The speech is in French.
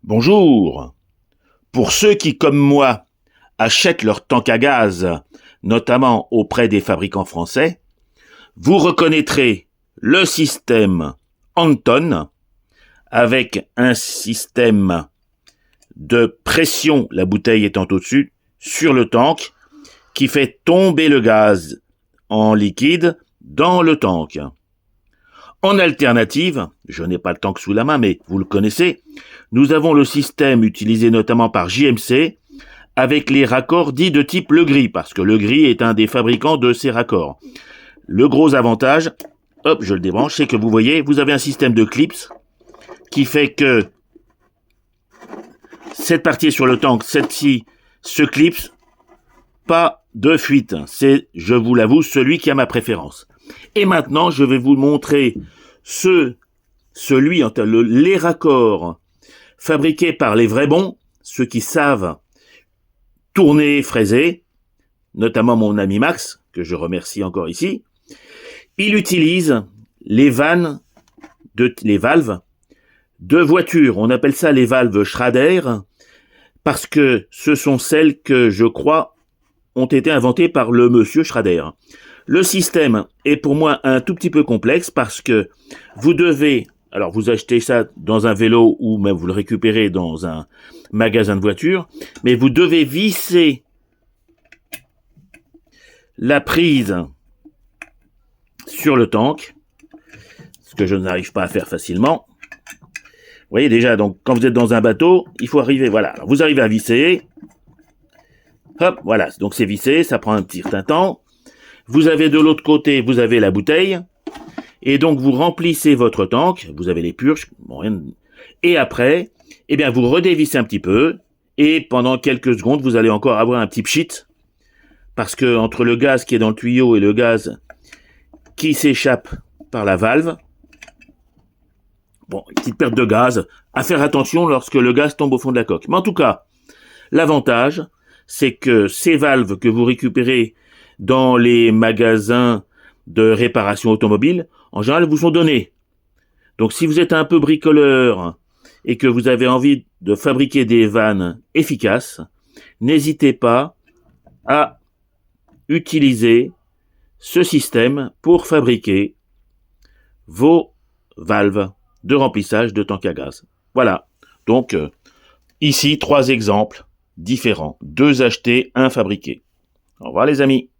Bonjour. Pour ceux qui, comme moi, achètent leur tank à gaz, notamment auprès des fabricants français, vous reconnaîtrez le système Anton avec un système de pression, la bouteille étant au-dessus, sur le tank, qui fait tomber le gaz en liquide dans le tank. En alternative, je n'ai pas le tank sous la main, mais vous le connaissez, nous avons le système utilisé notamment par JMC avec les raccords dits de type Legris, parce que Legris est un des fabricants de ces raccords. Le gros avantage, hop, je le débranche, c'est que vous voyez, vous avez un système de clips qui fait que cette partie est sur le tank, cette-ci se clipse, pas de fuite. C'est, je vous l'avoue, celui qui a ma préférence. Et maintenant, je vais vous montrer les raccords fabriqués par les vrais bons, ceux qui savent tourner, fraiser, notamment mon ami Max, que je remercie encore ici. Il utilise les valves de voiture. On appelle ça les valves Schrader, parce que ce sont celles que, je crois, ont été inventées par le monsieur Schrader. Le système est pour moi un tout petit peu complexe parce que vous devez, alors vous achetez ça dans un vélo ou même vous le récupérez dans un magasin de voitures, mais vous devez visser la prise sur le tank, ce que je n'arrive pas à faire facilement. Vous voyez déjà, donc quand vous êtes dans un bateau, il faut arriver, voilà, alors vous arrivez à visser, hop, voilà, donc c'est vissé, ça prend un petit certain temps. Vous avez de l'autre côté, vous avez la bouteille, et donc vous remplissez votre tank, vous avez les purges, bon, et après, eh bien vous redévissez un petit peu, et pendant quelques secondes, vous allez encore avoir un petit pchit, parce que entre le gaz qui est dans le tuyau et le gaz qui s'échappe par la valve, bon, une petite perte de gaz, à faire attention lorsque le gaz tombe au fond de la coque. Mais en tout cas, l'avantage, c'est que ces valves que vous récupérez dans les magasins de réparation automobile, en général, vous sont donnés. Donc, si vous êtes un peu bricoleur et que vous avez envie de fabriquer des vannes efficaces, n'hésitez pas à utiliser ce système pour fabriquer vos valves de remplissage de tank à gaz. Voilà. Donc, ici, 3 exemples différents. 2 achetés, 1 fabriqué. Au revoir les amis.